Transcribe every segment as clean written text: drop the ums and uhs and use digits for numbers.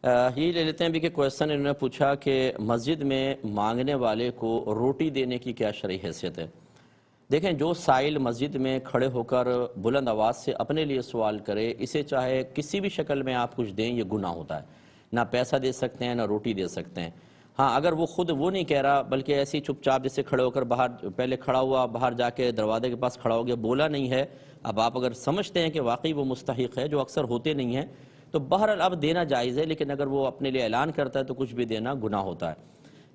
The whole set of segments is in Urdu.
یہ لے لیتے ہیں بھی کہ کویسچن انہوں نے پوچھا کہ مسجد میں مانگنے والے کو روٹی دینے کی کیا شرعی حیثیت ہے۔ دیکھیں، جو سائل مسجد میں کھڑے ہو کر بلند آواز سے اپنے لیے سوال کرے، اسے چاہے کسی بھی شکل میں آپ کچھ دیں، یہ گناہ ہوتا ہے۔ نہ پیسہ دے سکتے ہیں، نہ روٹی دے سکتے ہیں۔ ہاں، اگر وہ خود وہ نہیں کہہ رہا بلکہ ایسی چپ چاپ جیسے کھڑے ہو کر باہر پہلے کھڑا ہوا، باہر جا کے دروازے کے پاس کھڑا ہو گیا، بولا نہیں ہے، اب آپ اگر سمجھتے ہیں کہ واقعی وہ مستحق ہے، جو اکثر ہوتے نہیں ہیں، تو بہرحال اب دینا جائز ہے، لیکن اگر وہ اپنے لیے اعلان کرتا ہے تو کچھ بھی دینا گناہ ہوتا ہے۔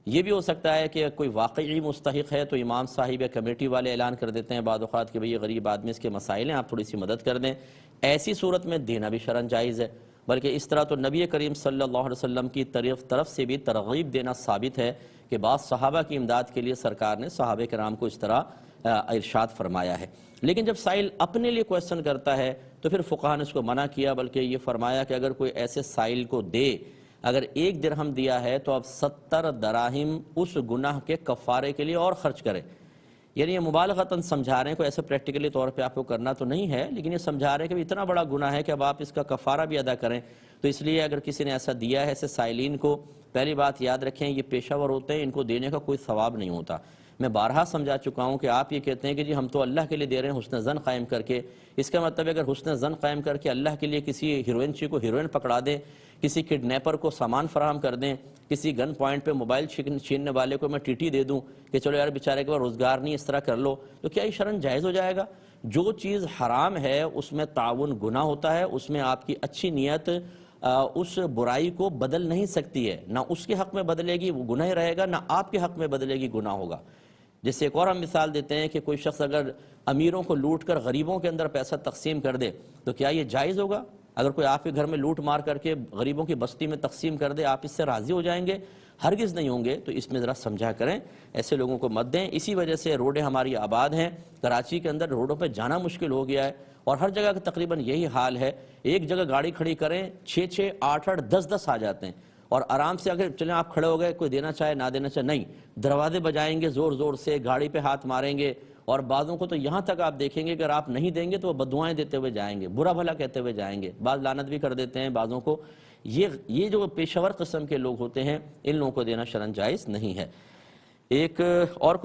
یہ بھی ہو سکتا ہے کہ کوئی واقعی مستحق ہے تو امام صاحب یا کمیٹی والے اعلان کر دیتے ہیں بعض اوقات کہ بھئی یہ غریب آدمی، اس کے مسائل ہیں، آپ تھوڑی سی مدد کر دیں۔ ایسی صورت میں دینا بھی شرعاً جائز ہے، بلکہ اس طرح تو نبی کریم صلی اللہ علیہ وسلم کی طرف سے بھی ترغیب دینا ثابت ہے کہ بعض صحابہ کی امداد کے لیے سرکار نے صحابہ کرام کو اس طرح ارشاد فرمایا ہے۔ لیکن جب سائل اپنے لیے کویسچن کرتا ہے تو پھر فقہا نے اس کو منع کیا، بلکہ یہ فرمایا کہ اگر کوئی ایسے سائل کو دے، اگر 1 درہم دیا ہے تو اب 70 دراہم اس گناہ کے کفارے کے لیے اور خرچ کرے۔ یعنی یہ مبالغتاً سمجھا رہے ہیں، کوئی ایسے پریکٹیکلی طور پہ آپ کو کرنا تو نہیں ہے، لیکن یہ سمجھا رہے ہیں کہ اتنا بڑا گناہ ہے کہ اب آپ اس کا کفارہ بھی ادا کریں۔ تو اس لیے اگر کسی نے ایسا دیا ہے ایسے سائلین کو، پہلی بات یاد رکھیں، یہ پیشہ ور ہوتے ہیں، ان کو دینے کا کوئی ثواب نہیں ہوتا۔ میں بارہا سمجھا چکا ہوں کہ آپ یہ کہتے ہیں کہ جی ہم تو اللہ کے لیے دے رہے ہیں حسن ظن قائم کر کے، اس کا مطلب اگر حسن ظن قائم کر کے اللہ کے لیے کسی ہیروئن کو ہیروئن پکڑا دیں، کسی کڈنیپر کو سامان فراہم کر دیں، کسی گن پوائنٹ پہ موبائل چھیننے والے کو میں ٹی دے دوں کہ چلو یار بیچارے کے بعد روزگار نہیں، اس طرح کر لو، تو کیا یہ شرعاً جائز ہو جائے گا؟ جو چیز حرام ہے اس میں تعاون گناہ ہوتا ہے، اس میں آپ کی اچھی نیت اس برائی کو بدل نہیں سکتی ہے، نہ اس کے حق میں بدلے گی، وہ گناہ رہے گا، نہ آپ کے حق میں بدلے گی، گناہ ہوگا۔ جس سے ایک اور ہم مثال دیتے ہیں کہ کوئی شخص اگر امیروں کو لوٹ کر غریبوں کے اندر پیسہ تقسیم کر دے تو کیا یہ جائز ہوگا؟ اگر کوئی آپ کے گھر میں لوٹ مار کر کے غریبوں کی بستی میں تقسیم کر دے، آپ اس سے راضی ہو جائیں گے؟ ہرگز نہیں ہوں گے۔ تو اس میں ذرا سمجھا کریں، ایسے لوگوں کو مت دیں۔ اسی وجہ سے روڈیں ہماری آباد ہیں، کراچی کے اندر روڈوں پہ جانا مشکل ہو گیا ہے، اور ہر جگہ کا تقریباً یہی حال ہے۔ ایک جگہ گاڑی کھڑی کریں، 6 8 10 آ جاتے ہیں، اور آرام سے اگر چلیں آپ کھڑے ہو گئے، کوئی دینا چاہے نہ دینا چاہے، نہیں، دروازے بجائیں گے زور زور سے، گاڑی پہ ہاتھ ماریں گے، اور بعضوں کو تو یہاں تک آپ دیکھیں گے اگر آپ نہیں دیں گے تو وہ بددعائیں دیتے ہوئے جائیں گے، برا بھلا کہتے ہوئے جائیں گے، بعض لعنت بھی کر دیتے ہیں بعضوں کو۔ یہ جو پیشہ ور قسم کے لوگ ہوتے ہیں، ان لوگوں کو دینا شرعاً جائز نہیں ہے۔ ایک اور